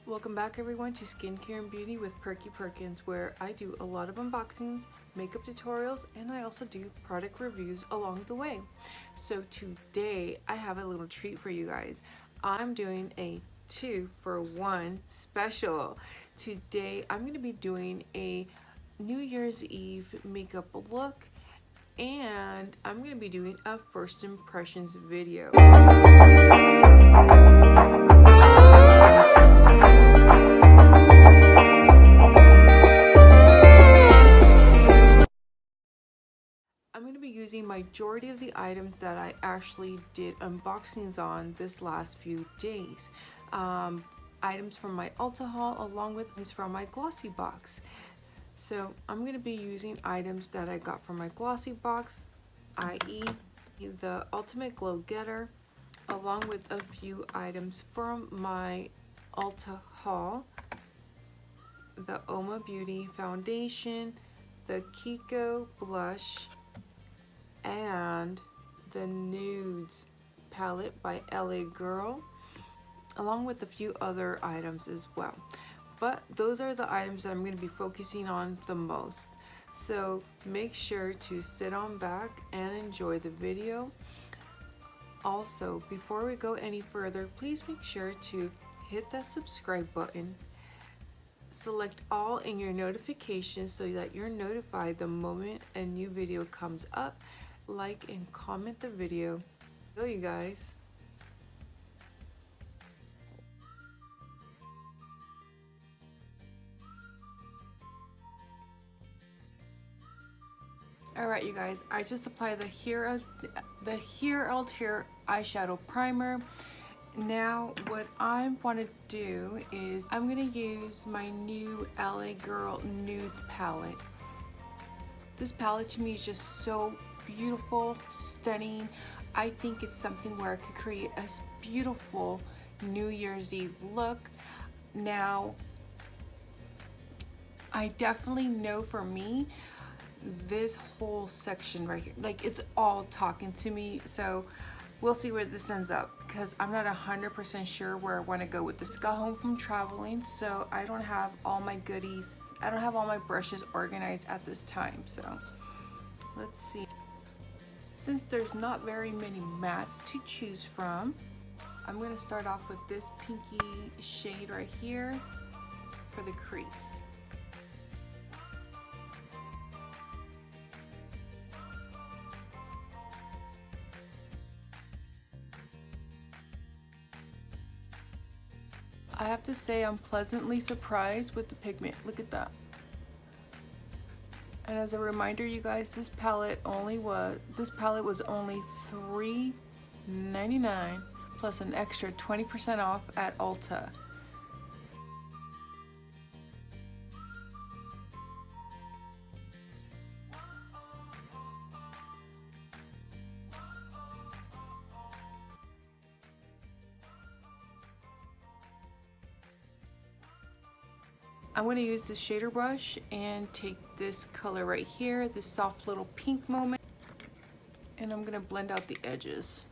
Welcome back everyone to Skincare and Beauty with Perky Perkins, where I do a lot of unboxings, makeup tutorials, and I also do product reviews along the way. So today I have a little treat for you guys. I'm doing a 2-for-1 special. Today I'm going to be doing a New Year's Eve makeup look, and I'm going to be doing a first impressions video. I'm going to be using majority of the items that I actually did unboxings on this last few days. Items from my Ulta haul along with items from my Glossy box. So I'm going to be using items that I got from my Glossy box, i.e. the Ultimate Glow Getter, along with a few items from my Ulta haul, the Uoma Beauty Foundation, the Kiko Blush, and the Nudes Palette by LA Girl, along with a few other items as well. But those are the items that I'm going to be focusing on the most. So make sure to sit on back and enjoy the video. Also, before we go any further, please make sure to hit that subscribe button. Select all in your notifications so that you're notified the moment a new video comes up. Like and comment the video. Go you guys. Alright you guys, I just applied the RealHer eyeshadow primer. Now what I want to do is I'm going to use my new LA Girl Nudes palette. This palette to me is just so beautiful, stunning. I think it's something where I could create a beautiful New Year's Eve look. Now, I definitely know for me, this whole section right here, like it's all talking to me. So we'll see where this ends up because I'm not 100% sure where I want to go with this. Got home from traveling, so I don't have all my goodies. I don't have all my brushes organized at this time. So let's see. Since there's not very many mattes to choose from, I'm going to start off with this pinky shade right here for the crease. I have to say I'm pleasantly surprised with the pigment. Look at that. And as a reminder, you guys, this palette was only $3.99 plus an extra 20% off at Ulta. I'm going to use this shader brush and take this color right here, this soft little pink moment, and I'm going to blend out the edges.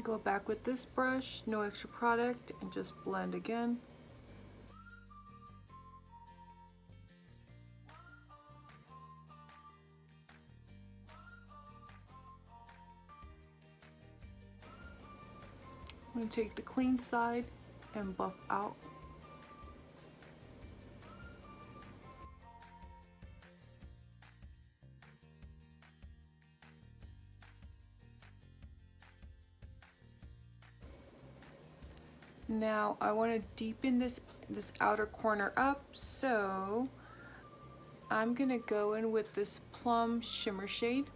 Go back with this brush, no extra product, and just blend again. I'm going to take the clean side and buff out. Now I want to deepen this outer corner up, so I'm going to go in with this plum shimmer shade.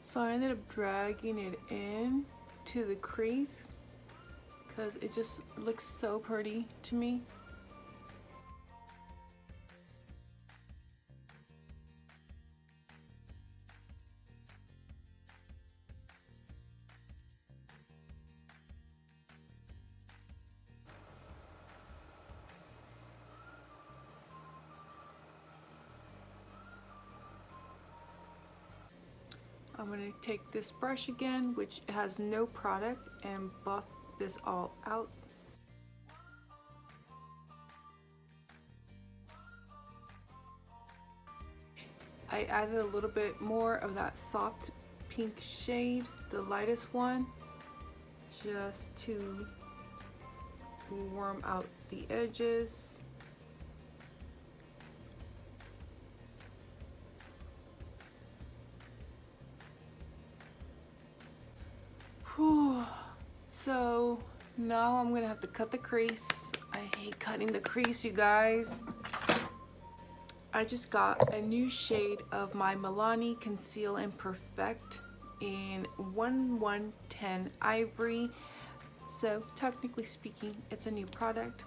So I ended up dragging it in to the crease because it just looks so pretty to me. I'm going to take this brush again, which has no product, and buff this all out. I added a little bit more of that soft pink shade, the lightest one, just to warm out the edges. Whew. So now I'm gonna have to cut the crease. I hate cutting the crease, you guys. I just got a new shade of my Milani Conceal and Perfect in 1110 Ivory. So technically speaking, it's a new product.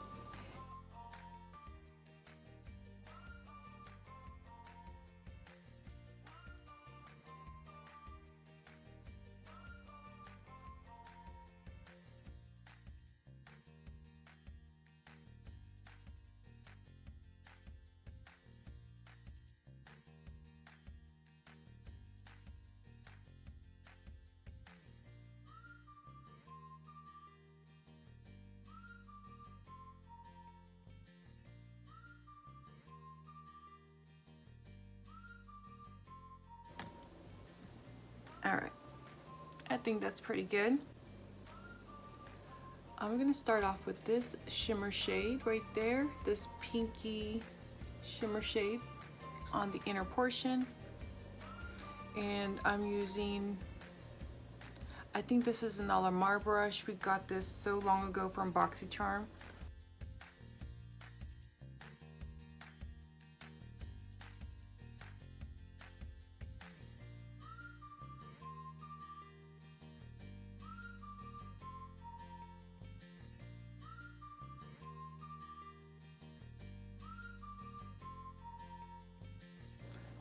All right, I think that's pretty good. I'm gonna start off with this shimmer shade right there, this pinky shimmer shade on the inner portion. And I'm using, I think this is an Alamar brush. We got this so long ago from BoxyCharm.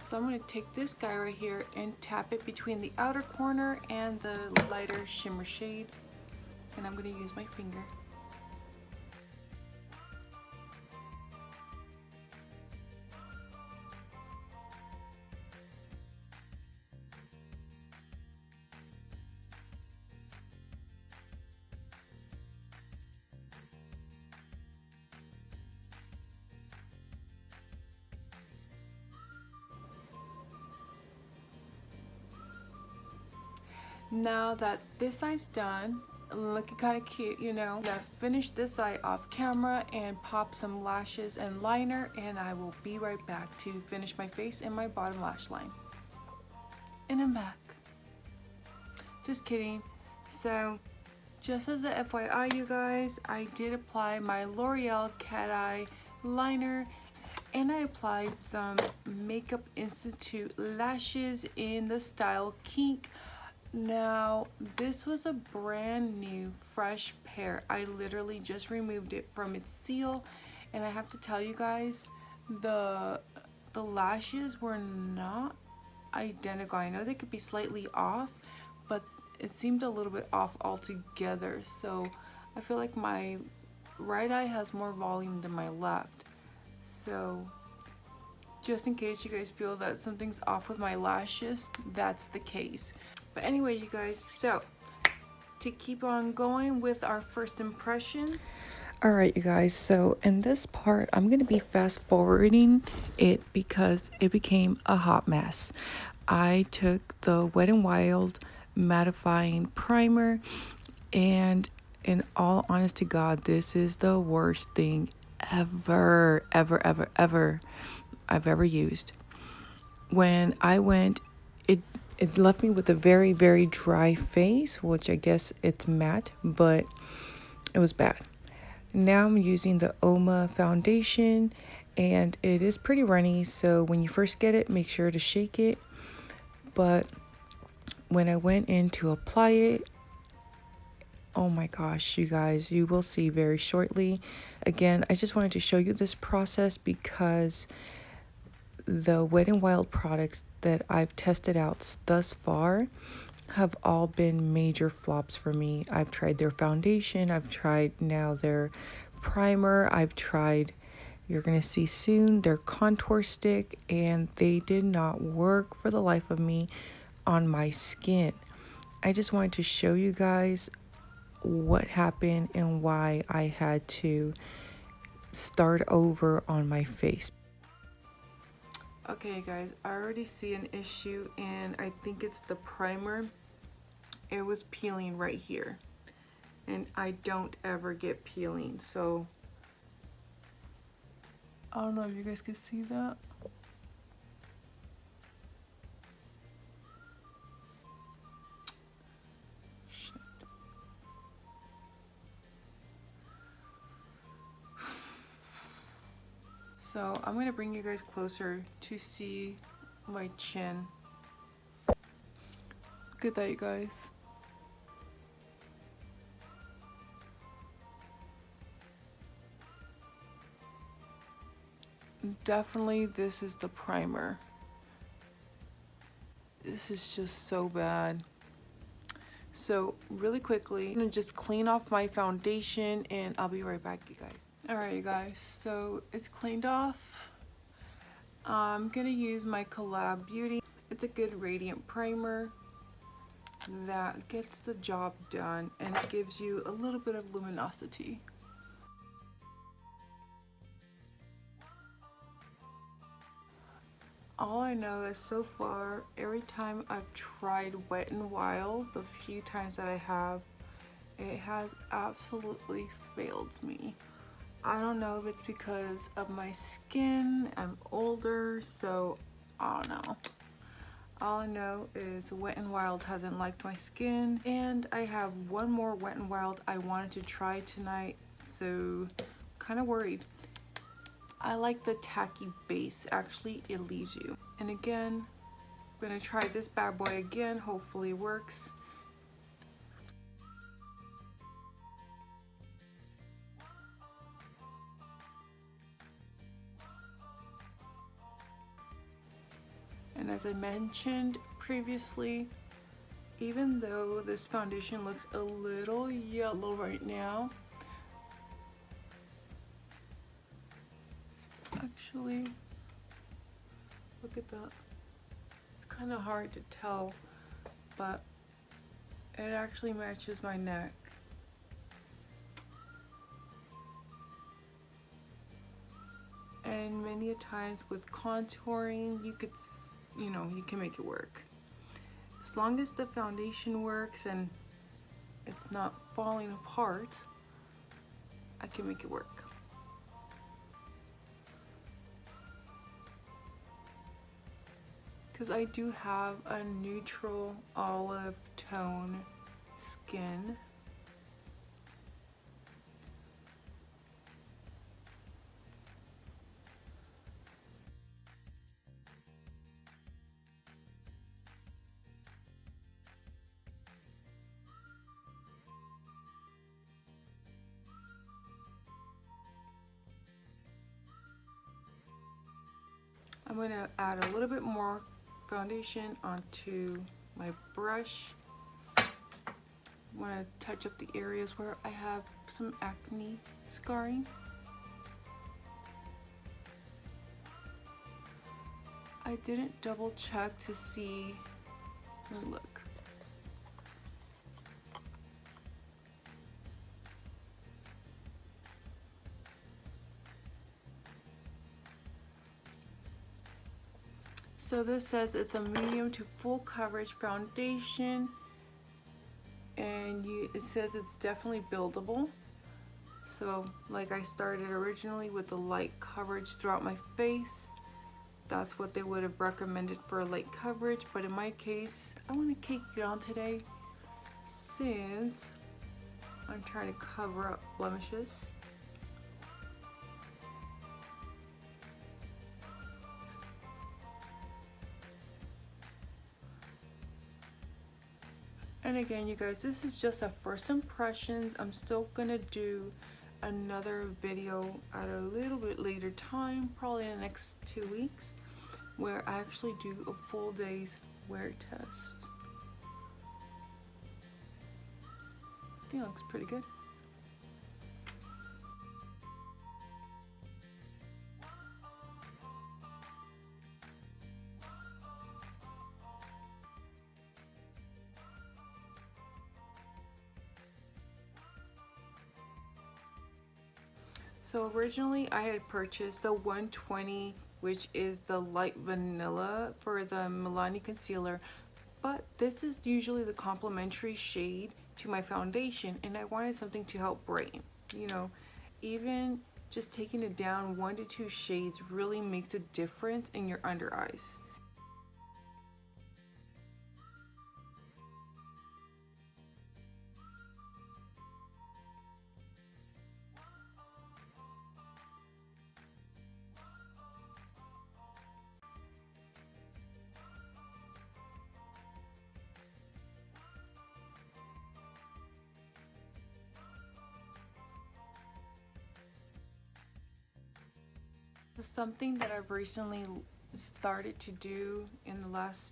So I'm going to take this guy right here and tap it between the outer corner and the lighter shimmer shade. And I'm going to use my finger. Now that this eye's done, looking kind of cute, you know, I'm gonna finish this eye off camera and pop some lashes and liner, and I will be right back to finish my face and my bottom lash line. And I'm back. Just kidding. So, just as a FYI, you guys, I did apply my L'Oreal Cat Eye liner, and I applied some Makeup Institute lashes in the style Kink. Now, this was a brand new fresh pair. I literally just removed it from its seal, and I have to tell you guys, the lashes were not identical. I know they could be slightly off, but it seemed a little bit off altogether. So I feel like my right eye has more volume than my left. So just in case you guys feel that something's off with my lashes, that's the case. But anyway, you guys, so to keep on going with our first impression. All right, you guys, so in this part, I'm going to be fast forwarding it because it became a hot mess. I took the Wet n Wild mattifying primer, and in all honest to God, this is the worst thing ever I've ever used. When I went, it left me with a very, very dry face, which I guess it's matte, but it was bad. Now I'm using the Uoma foundation, and it is pretty runny, so when you first get it, make sure to shake it. But when I went in to apply it, oh my gosh, you guys, you will see very shortly. Again, I just wanted to show you this process because the Wet n Wild products that I've tested out thus far have all been major flops for me. I've tried their foundation, I've tried now their primer, I've tried, you're gonna see soon, their contour stick, and they did not work for the life of me. on my skin. I just wanted to show you guys what happened and why I had to start over on my face. Okay guys, I already see an issue and I think it's the primer. It was peeling right here and I don't ever get peeling, so I don't know if you guys can see that. Shit. So I'm gonna bring you guys closer to see my chin. Look at that, you guys. Definitely this is the primer. This is just so bad. So really quickly, I'm gonna just clean off my foundation and I'll be right back, you guys. Alright you guys, so it's cleaned off. I'm gonna use my Collab Beauty. It's a good radiant primer that gets the job done and it gives you a little bit of luminosity. All I know is so far, every time I've tried Wet n Wild, the few times that I have, it has absolutely failed me. I don't know if it's because of my skin, I'm older, so I don't know. All I know is Wet n Wild hasn't liked my skin, and I have one more Wet n Wild I wanted to try tonight, so kind of worried. I like the tacky base, actually it leaves you. And again, I'm gonna try this bad boy again, hopefully it works. And as I mentioned previously, even though this foundation looks a little yellow right now, actually, look at that. It's kind of hard to tell, but it actually matches my neck. And many a times with contouring, you could, you know, you can make it work. As long as the foundation works and it's not falling apart, I can make it work. Because I do have a neutral olive tone skin. I'm going to add a little bit more foundation onto my brush. I want to touch up the areas where I have some acne scarring. I didn't double check to see, let me look. So this says it's a medium to full coverage foundation, and it says it's definitely buildable. So like I started originally with the light coverage throughout my face. That's what they would have recommended for light coverage, but in my case, I want to cake it on today since I'm trying to cover up blemishes. And again, you guys, this is just a first impressions. I'm still gonna do another video at a little bit later time, probably in the next 2 weeks, where I actually do a full day's wear test. I think it looks pretty good. So originally I had purchased the 120, which is the light vanilla for the Milani concealer, but this is usually the complementary shade to my foundation, and I wanted something to help brighten. You know, even just taking it down 1 to 2 shades really makes a difference in your under eyes. Something that I've recently started to do in the last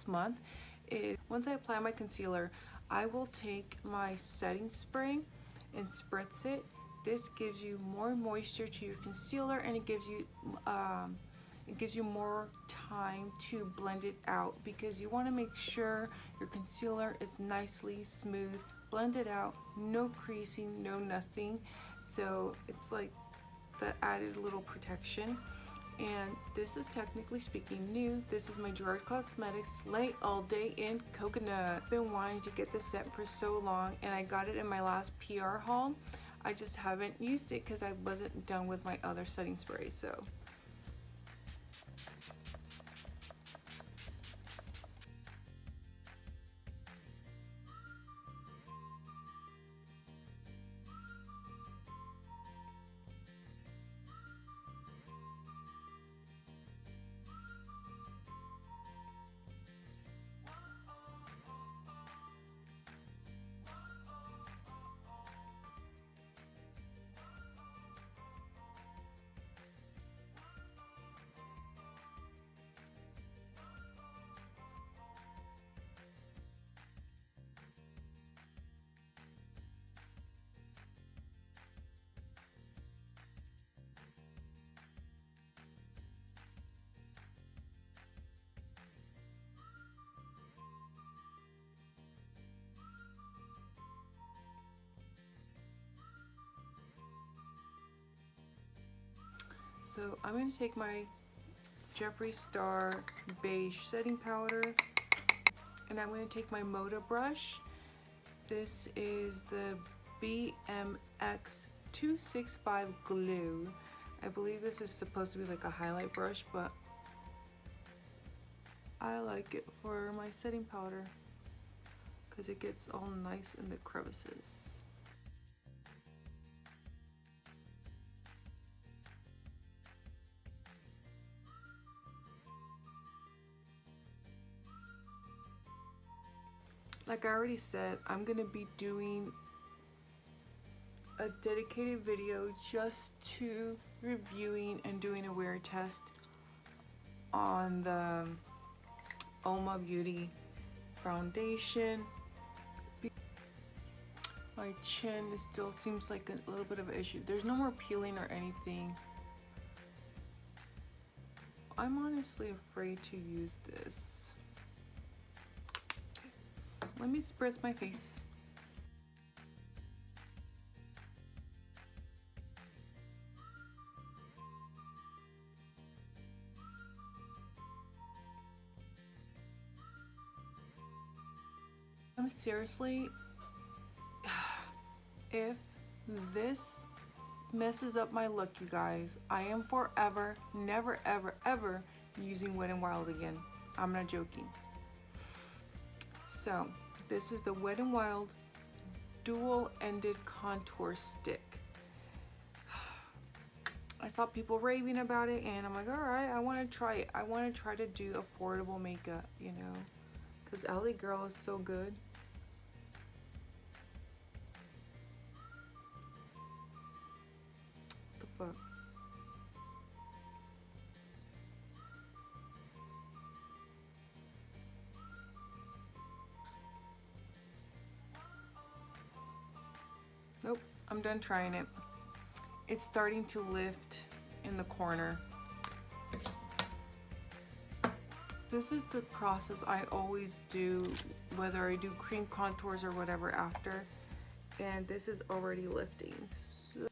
month is once I apply my concealer, I will take my setting spray and spritz it. This gives you more moisture to your concealer, and it gives you more time to blend it out, because you want to make sure your concealer is nicely smooth, blended out, no creasing, no nothing. So it's like the added little protection. And this is technically speaking new. This is my Gerard Cosmetics Slay All Day in Coconut. I've been wanting to get this scent for so long, and I got it in my last PR haul. I just haven't used it because I wasn't done with my other setting spray. So I'm going to take my Jeffree Star Beige setting powder, and I'm going to take my Moda brush. This is the BMX 265 Glue. I believe this is supposed to be like a highlight brush, but I like it for my setting powder because it gets all nice in the crevices. Like I already said, I'm gonna be doing a dedicated video just to reviewing and doing a wear test on the Uoma Beauty foundation. My chin still seems like a little bit of an issue. There's no more peeling or anything. I'm honestly afraid to use this. Let me spritz my face. I'm seriously, if this messes up my look, you guys, I am forever, never, ever, ever using Wet n Wild again. I'm not joking. So, this is the Wet n Wild dual-ended contour stick. I saw people raving about it, and I'm like, alright, I want to try it. I want to try to do affordable makeup, you know, because LA Girl is so good. What the fuck? Nope, I'm done trying it. It's starting to lift in the corner. This is the process I always do, whether I do cream contours or whatever after, and this is already lifting. So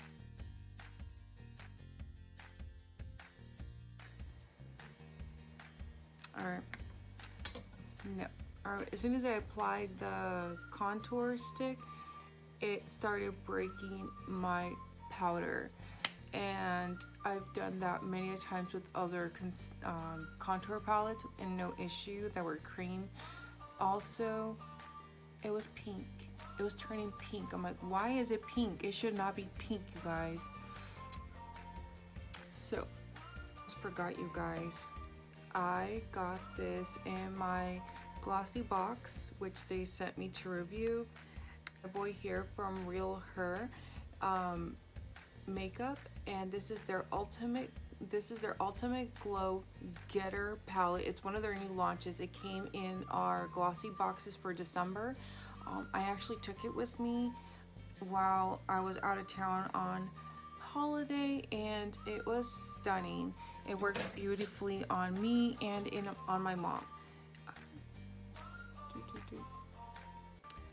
Alright. No. Alright, as soon as I applied the contour stick, it started breaking my powder. And I've done that many a times with other contour palettes and no issue that were cream. Also, it was pink. It was turning pink. I'm like, why is it pink? It should not be pink, you guys. So, just forgot, you guys. I got this in my glossy box, which they sent me to review. My boy here from RealHer makeup, and this is their ultimate glow getter palette. It's one of their new launches. It came in our glossy boxes for December. I actually took it with me while I was out of town on holiday, and it was stunning. It works beautifully on me and on my mom.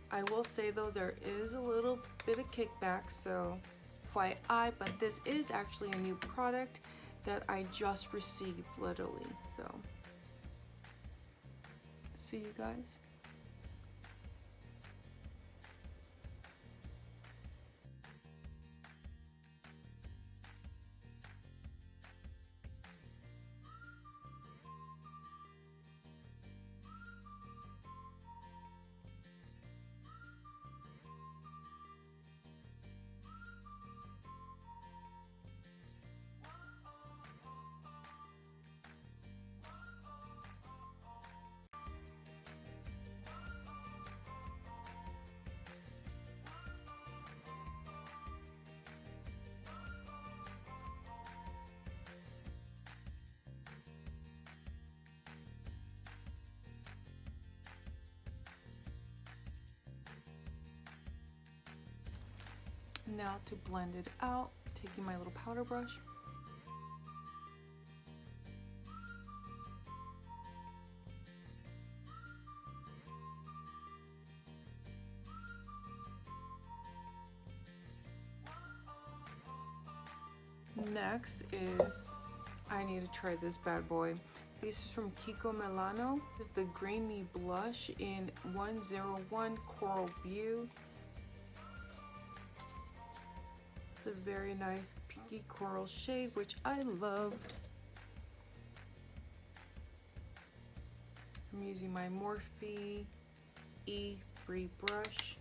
I will say though, there is a little bit of kickback, so FYI, but this is actually a new product that I just received, literally. So see you guys. Now to blend it out, taking my little powder brush. Next is, I need to try this bad boy. This is from Kiko Milano. This is the Green Me Blush in 101 Coral View. It's a very nice pinky coral shade, which I love. I'm using my Morphe E3 brush.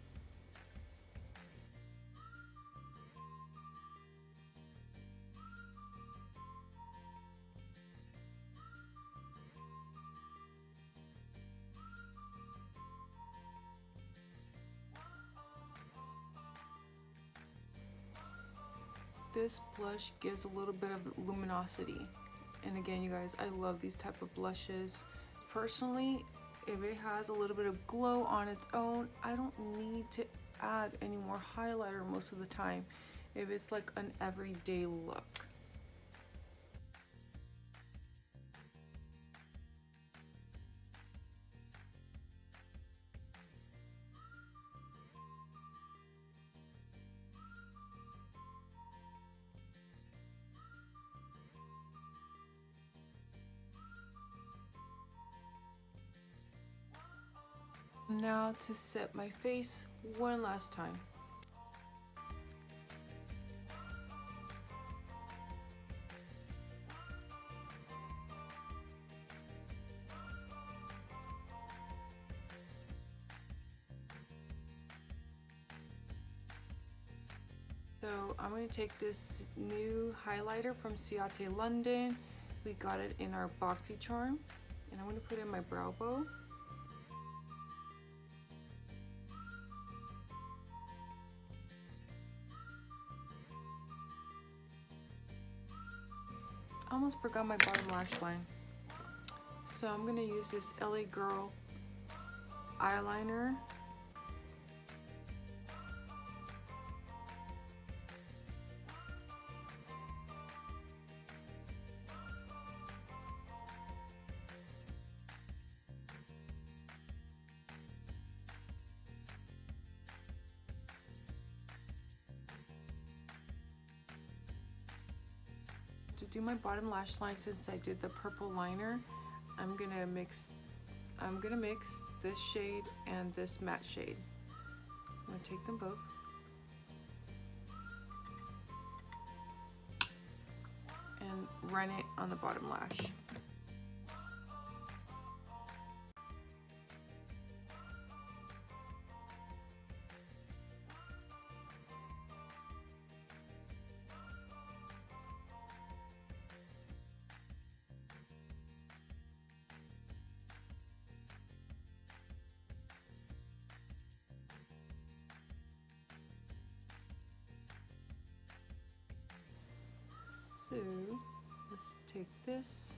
This blush gives a little bit of luminosity, and again, you guys, I love these type of blushes. Personally, if it has a little bit of glow on its own, I don't need to add any more highlighter most of the time if it's like an everyday look. Now to set my face one last time. So I'm going to take this new highlighter from Ciate London. We got it in our BoxyCharm, and I'm going to put it in my brow bow. I almost forgot my bottom lash line. So I'm going to use this LA Girl eyeliner. To do my bottom lash line, since I did the purple liner, I'm gonna mix this shade and this matte shade. I'm gonna take them both. And run it on the bottom lash. So let's take this.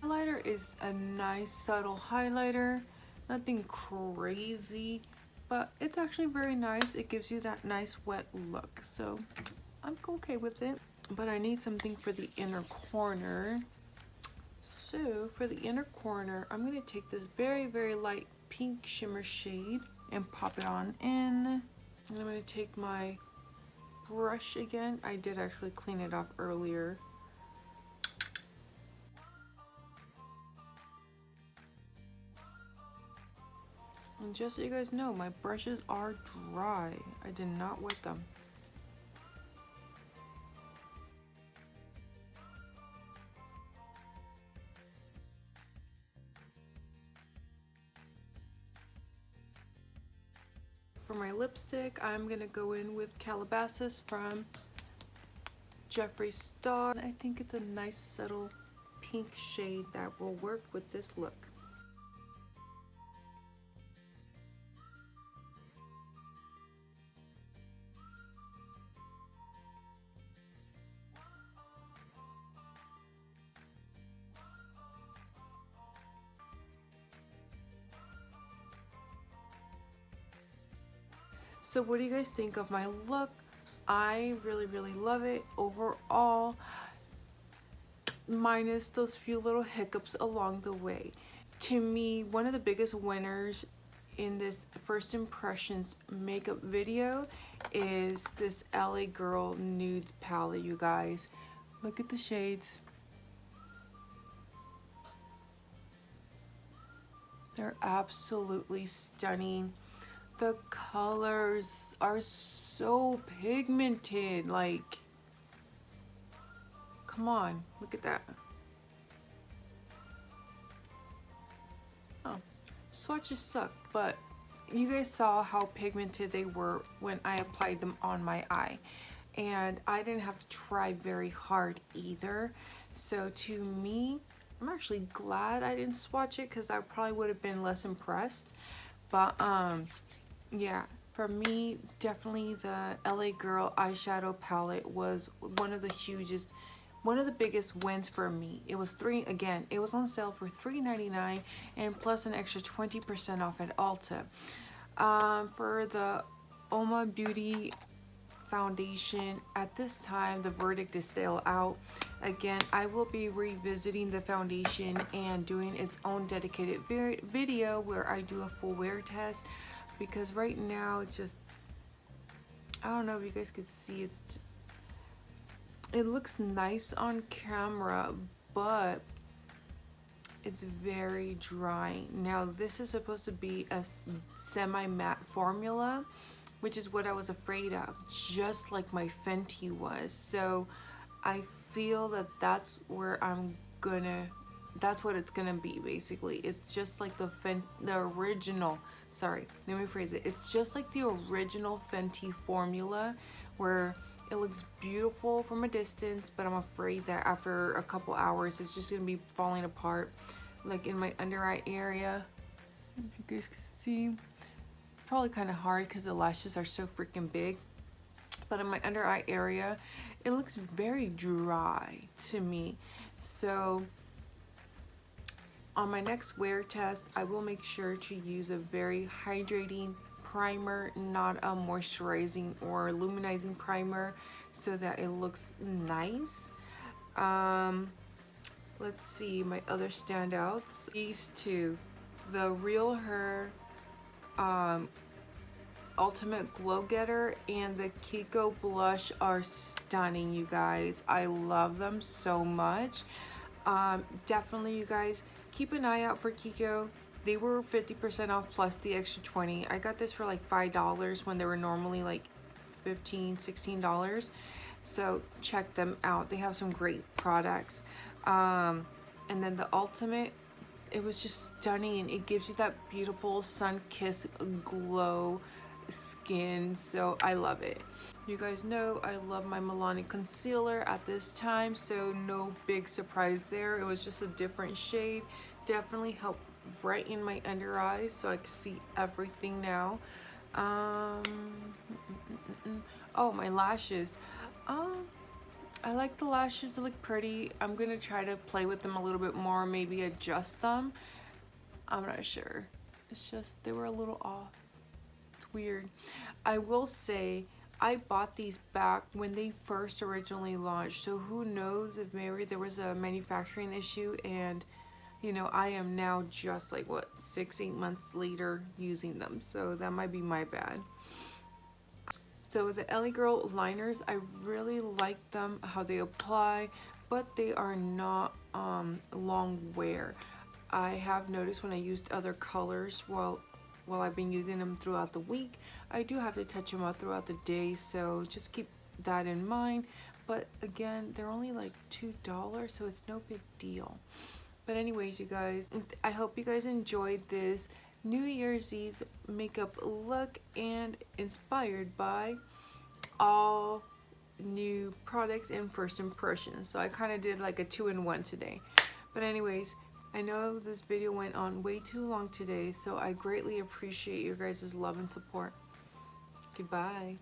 Highlighter is a nice subtle highlighter, nothing crazy, but it's actually very nice. It gives you that nice wet look, so I'm okay with it. But I need something for the inner corner. So for the inner corner, I'm going to take this very, very light pink shimmer shade and pop it on in. And I'm going to take my brush again. I did actually clean it off earlier. And just so you guys know, my brushes are dry. I did not wet them. For my lipstick, I'm gonna go in with Calabasas from Jeffree Star. I think it's a nice subtle pink shade that will work with this look. So what do you guys think of my look? I really, really love it overall, minus those few little hiccups along the way. To me, one of the biggest winners in this first impressions makeup video is this LA Girl Nudes Palette, you guys. Look at the shades. They're absolutely stunning. The colors are so pigmented, like, come on, look at that. Oh, swatches suck, but you guys saw how pigmented they were when I applied them on my eye, and I didn't have to try very hard either. So to me, I'm actually glad I didn't swatch it, because I probably would have been less impressed. But yeah, for me, definitely the LA Girl eyeshadow palette was one of the biggest wins for me. It was it was on sale for $3.99 and plus an extra 20% off at Ulta. For the Uoma Beauty foundation, at this time the verdict is still out. Again, I will be revisiting the foundation and doing its own dedicated video where I do a full wear test, because right now it's just, I don't know if you guys could see, it's just, it looks nice on camera, but it's very dry. Now this is supposed to be a semi-matte formula, which is what I was afraid of, just like my Fenty was. So I feel that that's where that's what it's gonna be basically. It's just like the original, sorry, let me phrase it. It's just like the original Fenty formula, where it looks beautiful from a distance, but I'm afraid that after a couple hours, it's just gonna be falling apart. Like in my under eye area, if you guys can see, probably kind of hard because the lashes are so freaking big. But in my under eye area, it looks very dry to me. So on my next wear test, I will make sure to use a very hydrating primer, not a moisturizing or luminizing primer, so that it looks nice. Let's see my other standouts. These two, the RealHer Ultimate Glow Getter and the Kiko blush are stunning, you guys. I love them so much. Definitely, you guys, keep an eye out for Kiko. They were 50% off plus the extra 20. I got this for like $5 when they were normally like $15, $16. So check them out. They have some great products. And then the Ultimate, it was just stunning. It gives you that beautiful sun-kissed glow skin, so I love it. You guys know I love my Milani concealer at this time, so no big surprise there. It was just a different shade. Definitely helped brighten my under eyes so I can see everything now. Oh, my lashes. I like the lashes, they look pretty. I'm gonna try to play with them a little bit more, maybe adjust them. I'm not sure. It's just they were a little off. It's weird. I will say I bought these back when they first originally launched, so who knows if maybe there was a manufacturing issue, and you know, I am now just like what, 6-8 months later using them, so that might be my bad. So the LA Girl liners, I really like them, how they apply, but they are not long wear. I have noticed when I used other colors while I've been using them throughout the week, I do have to touch them up throughout the day, so just keep that in mind. But again, they're only like $2, so it's no big deal. But anyways, you guys, I hope you guys enjoyed this New Year's Eve makeup look and inspired by all new products and first impressions. So I kind of did like a 2-in-1 today. But anyways, I know this video went on way too long today, so I greatly appreciate your guys' love and support. Goodbye.